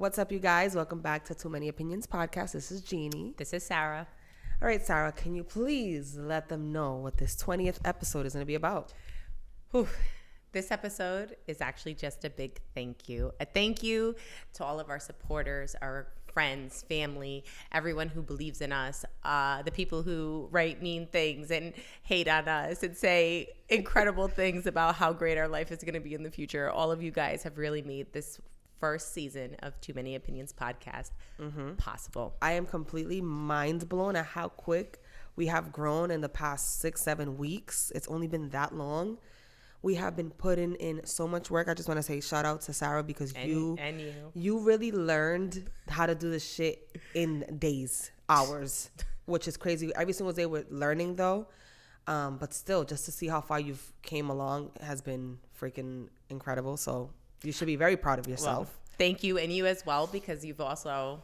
What's up, you guys? Welcome back to Too Many Opinions podcast. This is Jeannie. This is Sarah. All right, Sarah, can you please let them know what this 20th episode is going to be about? Whew. This episode is actually just a big thank you. A thank you to all of our supporters, our friends, family, everyone who believes in us, the people who write mean things and hate on us and say incredible things about how great our life is going to be in the future. All of you guys have really made this first season of Too Many Opinions podcast possible. I am completely mind blown at how quick we have grown in the past 6-7 weeks. It's only been that long. We have been putting in so much work. I just want to say shout out to Sarah because you really learned how to do this shit in days, hours, which is crazy. Every single day we're learning though. But still, just to see how far you've came along has been freaking incredible. So you should be very proud of yourself. Well, thank you, and you as well, because you've also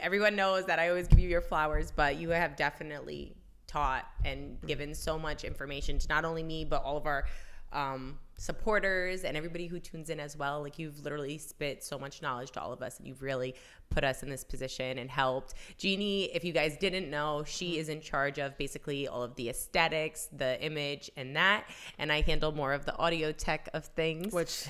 everyone knows that I always give you your flowers, but you have definitely taught and given so much information to not only me, but all of our supporters and everybody who tunes in as well. Like, you've literally spit so much knowledge to all of us, and you've really put us in this position and helped. Jeannie, if you guys didn't know, she is in charge of basically all of the aesthetics, the image, and I handle more of the audio tech of things, which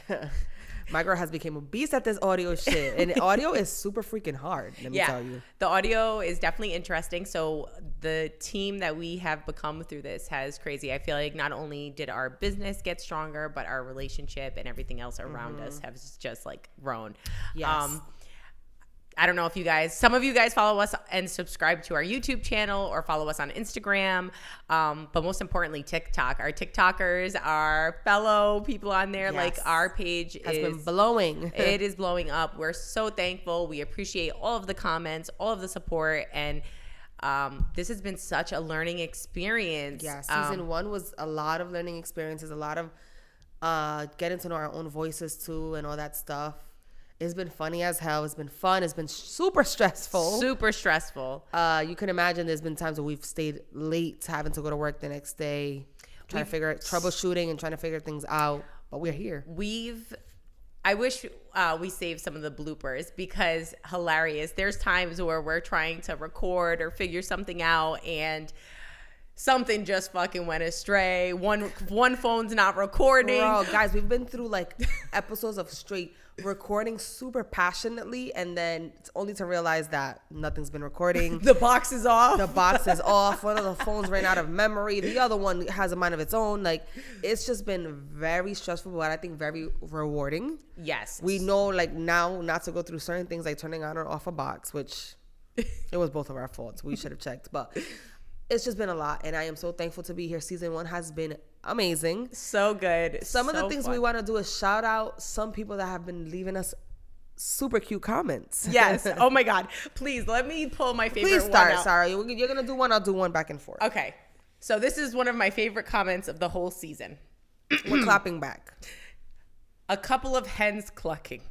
my girl has become a beast at this audio shit. And audio is super freaking hard, let me tell you. The audio is definitely interesting. So the team that we have become through this has crazy. I feel like not only did our business get stronger, but our relationship and everything else around us has just like grown. Yes. I don't know if some of you guys follow us and subscribe to our YouTube channel or follow us on Instagram. But most importantly, TikTok. Our TikTokers, our fellow people on there, like our page has been blowing. It is blowing up. We're so thankful. We appreciate all of the comments, all of the support. And this has been such a learning experience. Yeah, season 1 was a lot of learning experiences, a lot of getting to know our own voices too and all that stuff. It's been funny as hell. It's been fun. It's been super stressful. Super stressful. You can imagine there's been times where we've stayed late, having to go to work the next day, troubleshooting and trying to figure things out. But we're here. I wish we saved some of the bloopers, because hilarious. There's times where we're trying to record or figure something out and something just fucking went astray. One phone's not recording. Bro, guys, we've been through like episodes of straight recording super passionately, and then it's only to realize that nothing's been recording. The box is off. One of the phones ran out of memory. The other one has a mind of its own. Like, it's just been very stressful, but I think very rewarding. Yes. We know, like, now not to go through certain things like turning on or off a box, which it was both of our faults. We should have checked, but it's just been a lot, and I am so thankful to be here. Season 1 has been amazing. So good. Some of the things we want to do is shout out some people that have been leaving us super cute comments. Yes. Oh my God. Please let me pull my favorite one out. Please start, Sarah. You're going to do one. I'll do one back and forth. Okay. So this is one of my favorite comments of the whole season. We're clapping back. A couple of hens clucking.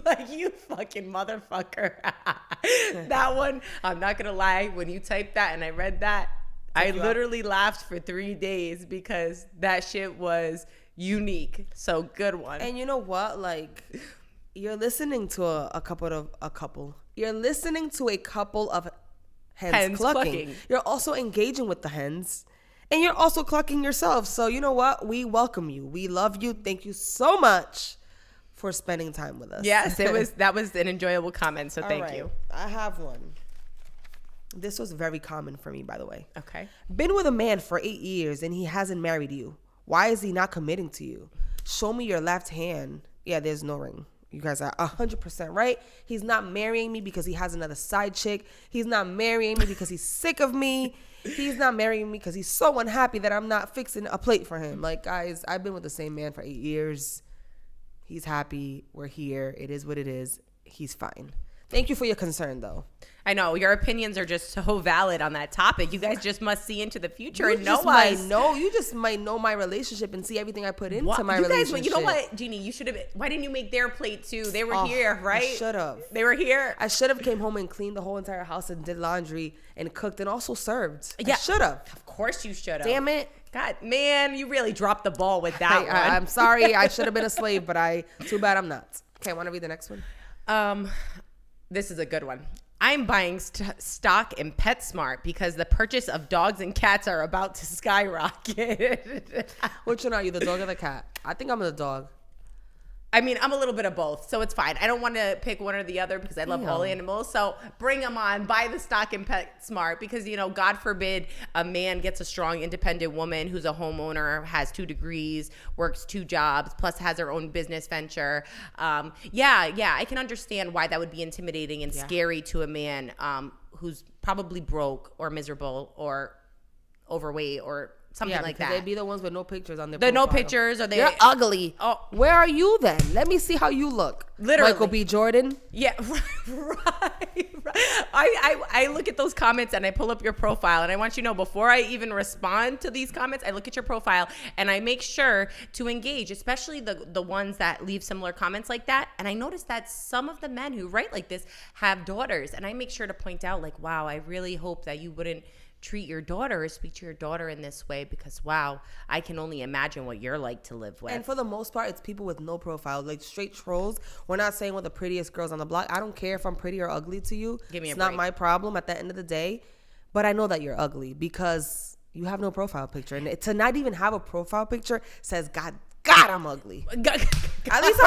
Like, you fucking motherfucker. That one, I'm not going to lie. When you typed that and I read that, I literally laughed for 3 days because that shit was unique. So good one. And you know what? Like, you're listening to a couple. You're listening to a couple of hens clucking. You're also engaging with the hens. And you're also clucking yourself. So you know what? We welcome you. We love you. Thank you so much for spending time with us. Yes, that was an enjoyable comment, so thank you. I have one. This was very common for me, by the way. Okay. Been with a man for 8 years and he hasn't married you. Why is he not committing to you? Show me your left hand. Yeah, there's no ring. You guys are 100% right. He's not marrying me because he has another side chick. He's not marrying me because he's sick of me. He's not marrying me because he's so unhappy that I'm not fixing a plate for him. Like, guys, I've been with the same man for 8 years. He's happy. We're here. It is what it is. He's fine. Thank you for your concern, though. I know. Your opinions are just so valid on that topic. You guys just must see into the future and know us. You just might know my relationship and see everything I put into my relationship. You know what, Jeannie? You should have. Why didn't you make their plate too? They were here, right? I should have. They were here. I should have came home and cleaned the whole entire house and did laundry and cooked and also served. Yeah. I should have. Of course you should have. Damn it. God, man, you really dropped the ball with that one. I'm sorry. I should have been a slave, but too bad I'm not. Okay, want to read the next one? This is a good one. I'm buying stock in PetSmart because the purchase of dogs and cats are about to skyrocket. Which one are you, the dog or the cat? I think I'm the dog. I mean, I'm a little bit of both, so it's fine. I don't want to pick one or the other because I love all animals. So bring them on. Buy the stock in PetSmart because, you know, God forbid a man gets a strong, independent woman who's a homeowner, has 2 degrees, works 2 jobs, plus has her own business venture. I can understand why that would be intimidating and scary to a man who's probably broke or miserable or overweight or something like that. They'd be the ones with no pictures on their They're profile. no pictures or You're ugly. Oh. Where are you then? Let me see how you look. Literally. Michael B. Jordan. Yeah, right. I look at those comments and I pull up your profile and I want you to know before I even respond to these comments, I look at your profile and I make sure to engage, especially the ones that leave similar comments like that. And I notice that some of the men who write like this have daughters, and I make sure to point out like, wow, I really hope that you wouldn't treat your daughter or speak to your daughter in this way because, wow, I can only imagine what you're like to live with. And for the most part, it's people with no profile, like straight trolls. We're not saying we're the prettiest girls on the block. I don't care if I'm pretty or ugly to you. It's not my problem at the end of the day. But I know that you're ugly because you have no profile picture. And to not even have a profile picture says, God, I'm ugly. At least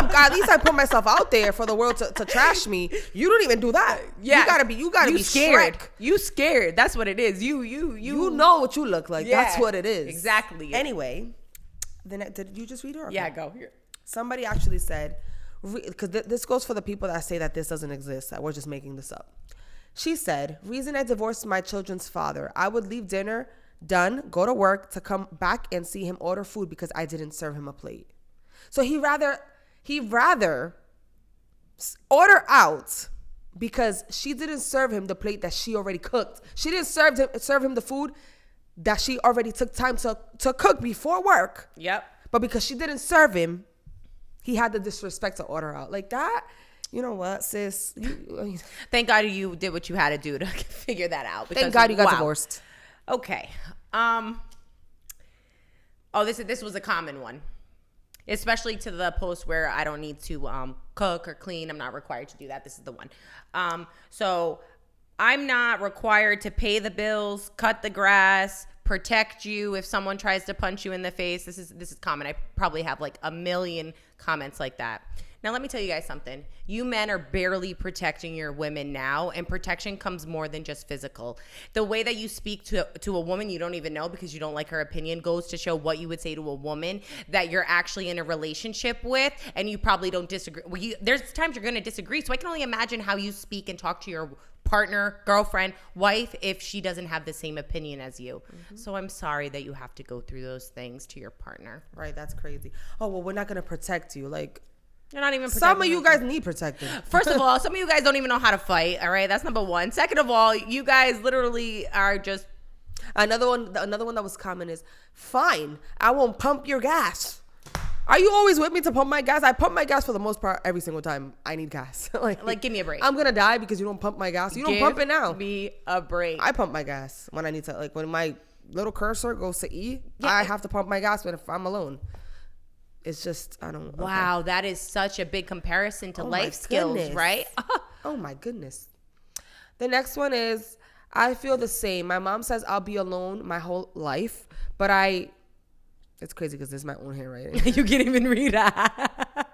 I put myself out there for the world to trash me. You don't even do that. Yeah, you gotta be scared. Shrek. You scared. That's what it is. You know what you look like. Yeah, that's what it is. Exactly. Anyway, did you just read it? Okay. Yeah, go here. Somebody actually said, because this goes for the people that say that this doesn't exist, that we're just making this up. She said, reason I divorced my children's father, I would leave dinner done, go to work, to come back and see him order food because I didn't serve him a plate. So he rather order out because she didn't serve him the plate that she already cooked. She didn't serve him the food that she already took time to cook before work. Yep. But because she didn't serve him, he had the disrespect to order out. Like that, you know what, sis? Thank God you did what you had to do to figure that out. Because, thank God you got divorced. Okay. This was a common one, especially to the post where I don't need to cook or clean. I'm not required to do that. This is the one. So I'm not required to pay the bills, cut the grass, protect you if someone tries to punch you in the face. This is common. I probably have like a million comments like that. Now, let me tell you guys something. You men are barely protecting your women now, and protection comes more than just physical. The way that you speak to a woman you don't even know because you don't like her opinion goes to show what you would say to a woman that you're actually in a relationship with, and you probably don't disagree. There's times you're going to disagree, so I can only imagine how you speak and talk to your partner, girlfriend, wife, if she doesn't have the same opinion as you. Mm-hmm. So I'm sorry that you have to go through those things to your partner. Right, that's crazy. Oh, well, we're not going to protect you. Like, you're not even some of you guys need protecting. First of all, some of you guys don't even know how to fight. All right, that's number one. Second of all, you guys literally are just. Another one that was common is, fine, I won't pump your gas. Are you always with me to pump my gas? I pump my gas for the most part every single time I need gas. like give me a break. I'm gonna die because you don't pump my gas. You don't pump it now. Give me a break. I pump my gas when I need to. Like when my little cursor goes to E, I have to pump my gas when if I'm alone. It's just, I don't. Wow, that is such a big comparison to life skills, right? Oh my goodness. The next one is, I feel the same. My mom says I'll be alone my whole life, but it's crazy because this is my own handwriting. You can't even read that.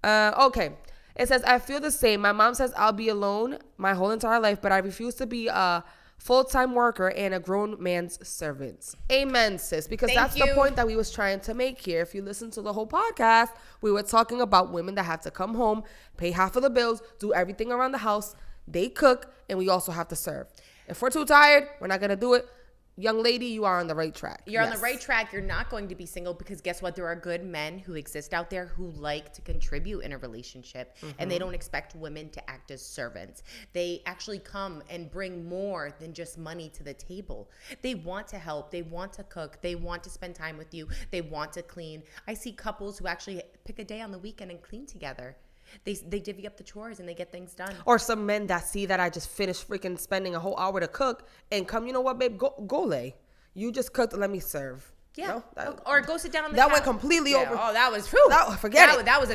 Okay. It says, I feel the same. My mom says I'll be alone my whole entire life, but I refuse to be a full-time worker and a grown man's servant. Amen, sis. Because that's the point that we was trying to make here. If you listen to the whole podcast, we were talking about women that have to come home, pay half of the bills, do everything around the house. They cook, and we also have to serve. If we're too tired, we're not going to do it. Young lady, you are on the right track. You're on the right track. You're not going to be single because guess what? There are good men who exist out there who like to contribute in a relationship, and they don't expect women to act as servants. They actually come and bring more than just money to the table. They want to help. They want to cook. They want to spend time with you. They want to clean. I see couples who actually pick a day on the weekend and clean together. They divvy up the chores and they get things done. Or some men that see that I just finished freaking spending a whole hour to cook and come, you know what, babe, go lay. You just cooked, let me serve. Yeah. No, Or go sit down on the that couch. went completely over. Oh, that was Forget it. That was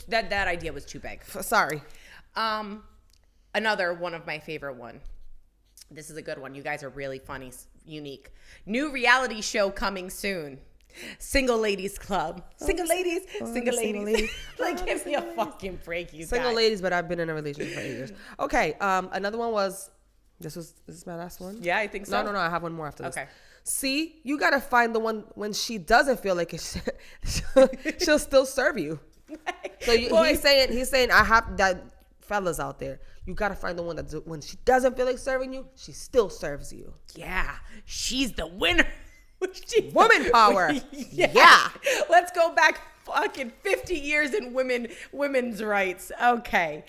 that idea was too big. Sorry. Another one of my favorite one. This is a good one. You guys are really funny, unique. New reality show coming soon. Single Ladies Club. Single ladies. Like, give me a fucking break, you Single guys. ladies, but I've been in a relationship for 8 years. Okay. Another one was. This is my last one. Yeah, I think so. No. I have one more after this. Okay. See, you gotta find the one when she doesn't feel like it. She'll still serve you. So he's saying I have that, fellas out there. You gotta find the one that when she doesn't feel like serving you, she still serves you. Yeah, she's the winner. Woman power. Yeah. Let's go back fucking 50 years in women's rights. Okay.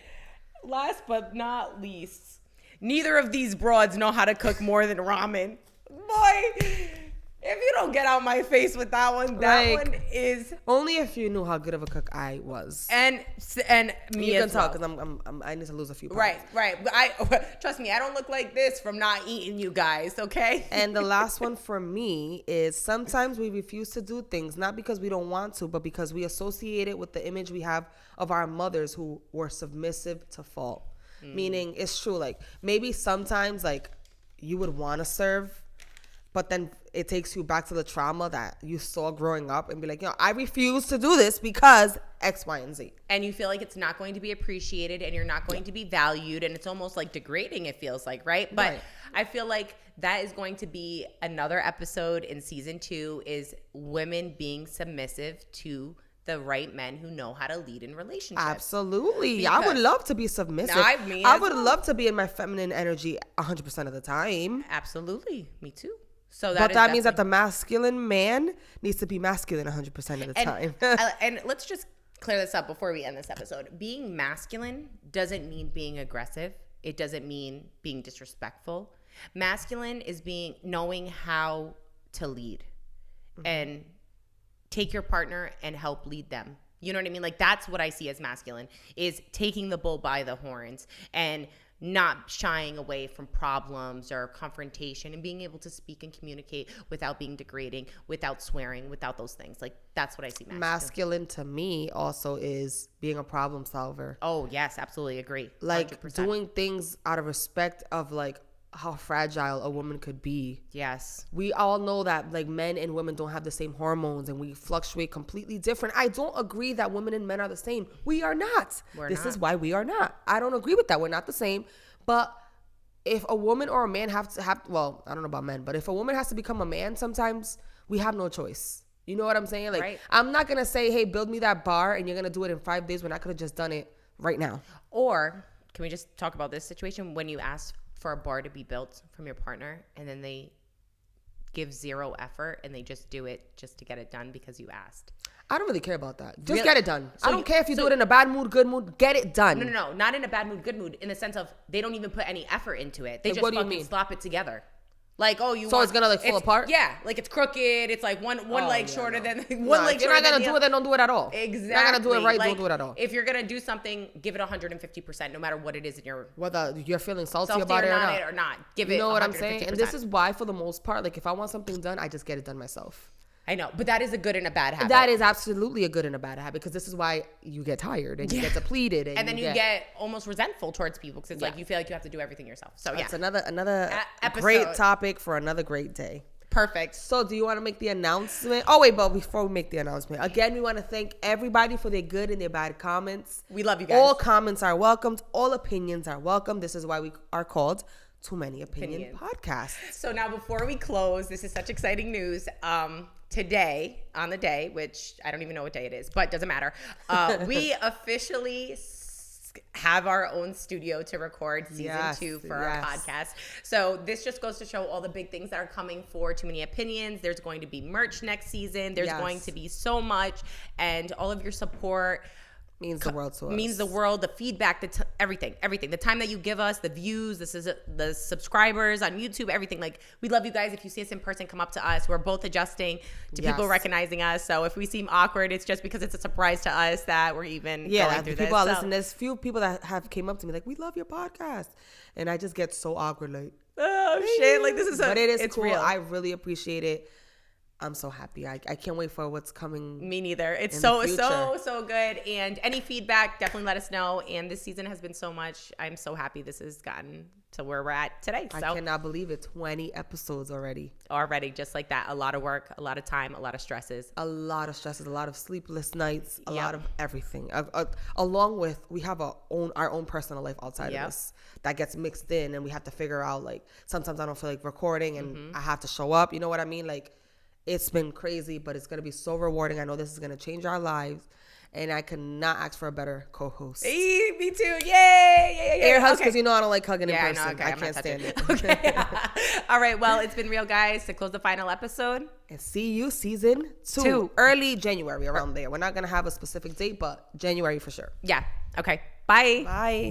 Last but not least, neither of these broads know how to cook more than ramen. Boy, if you don't get out my face with that one, one is only if you knew how good of a cook I was. And me you as can well. tell because I need to lose a few pounds. Right. Trust me, I don't look like this from not eating, you guys. Okay. And the last one for me is sometimes we refuse to do things not because we don't want to, but because we associate it with the image we have of our mothers who were submissive to fault. Meaning, it's true. Like maybe sometimes like you would want to serve, but then it takes you back to the trauma that you saw growing up and be like, I refuse to do this because X, Y, and Z. And you feel like it's not going to be appreciated and you're not going to be valued. And it's almost like degrading, it feels like, right? But I feel like that is going to be another episode in season 2 is women being submissive to the right men who know how to lead in relationships. Absolutely. Because I would love to be submissive. I would love to be in my feminine energy 100% of the time. Absolutely. Me too. So that means that the masculine man needs to be masculine 100% of the time. And let's just clear this up before we end this episode. Being masculine doesn't mean being aggressive. It doesn't mean being disrespectful. Masculine is knowing how to lead and take your partner and help lead them. You know what I mean? Like that's what I see as masculine is taking the bull by the horns and not shying away from problems or confrontation and being able to speak and communicate without being degrading, without swearing, without those things. Like that's what I see masculine to me also is being a problem solver. Oh yes, absolutely agree. Like 100%. Doing things out of respect of like how fragile a woman could be. Yes. We all know that like men and women don't have the same hormones and we fluctuate completely different. I don't agree that women and men are the same. We are not. This is why we are not. I don't agree with that. We're not the same. But if a woman or a man well, I don't know about men, but if a woman has to become a man, sometimes we have no choice. You know what I'm saying? Like I'm not going to say, hey, build me that bar and you're going to do it in 5 days when I could have just done it right now. Or can we just talk about this situation when you ask for a bar to be built from your partner and then they give zero effort and they just do it just to get it done because you asked? I don't really care about that. Just get it done. I don't care if you do it in a bad mood, good mood. Get it done. No. Not in a bad mood, good mood. In the sense of they don't even put any effort into it. They just fucking slap it together. Like, so it's gonna like fall apart? Yeah, like it's crooked. It's like one leg shorter than one leg. If you're not gonna do it, then don't do it at all. Exactly. If you're not gonna do it right, don't do it at all. If you're gonna do something, give it 150%, no matter what it is in your whether you're feeling salty about it or not. Give it. You know what I'm saying? And this is why, for the most part, like if I want something done, I just get it done myself. I know, but that is a good and a bad habit. That is absolutely a good and a bad habit because this is why you get tired and you get depleted and then you get almost resentful towards people because it's like you feel like you have to do everything yourself. So that's another great topic for another great day. Perfect. So do you want to make the announcement? Oh wait, but before we make the announcement, again, we want to thank everybody for their good and their bad comments. We love you guys. All comments are welcomed. All opinions are welcome. This is why we are called Too Many Opinion Podcasts. So now before we close, this is such exciting news. Today, on the day, which I don't even know what day it is, but doesn't matter, we officially have our own studio to record season 2 for our podcast. So this just goes to show all the big things that are coming for Too Many Opinions. There's going to be merch next season. There's going to be so much, and all of your support means the world to us. Means the world, the feedback, everything. The time that you give us, the views, the subscribers on YouTube, everything. Like, we love you guys. If you see us in person, come up to us. We're both adjusting to people recognizing us. So if we seem awkward, it's just because it's a surprise to us that we're even going through people are listening. There's few people that have came up to me like, we love your podcast. And I just get so awkward like, oh shit, like this is but it is it's cool. real. I really appreciate it. I'm so happy. I can't wait for what's coming. Me neither. It's in so the future. so good. And any feedback, definitely let us know. And this season has been so much. I'm so happy this has gotten to where we're at today. I So cannot believe it. 20 episodes already. already, just like that. A lot of work, a lot of time, a lot of stresses. A lot of stresses, a lot of sleepless nights, a Yep. lot of everything. Along with, we have our own personal life outside Yep. of this that gets mixed in, and we have to figure out, like, sometimes I don't feel like recording and Mm-hmm. I have to show up. You know what I mean? Like, it's been crazy, but it's going to be so rewarding. I know this is going to change our lives, and I could not ask for a better co-host. Hey, me too. Yay. Air hugs, Okay. because you know I don't like hugging in Yeah, I person. know. Okay, I I'm not can't stand touching it. Okay. All right. Well, it's been real, guys. To close the final episode. And see you season 2. Early January, around there. We're not going to have a specific date, but January for sure. Yeah. Okay. Bye. Bye.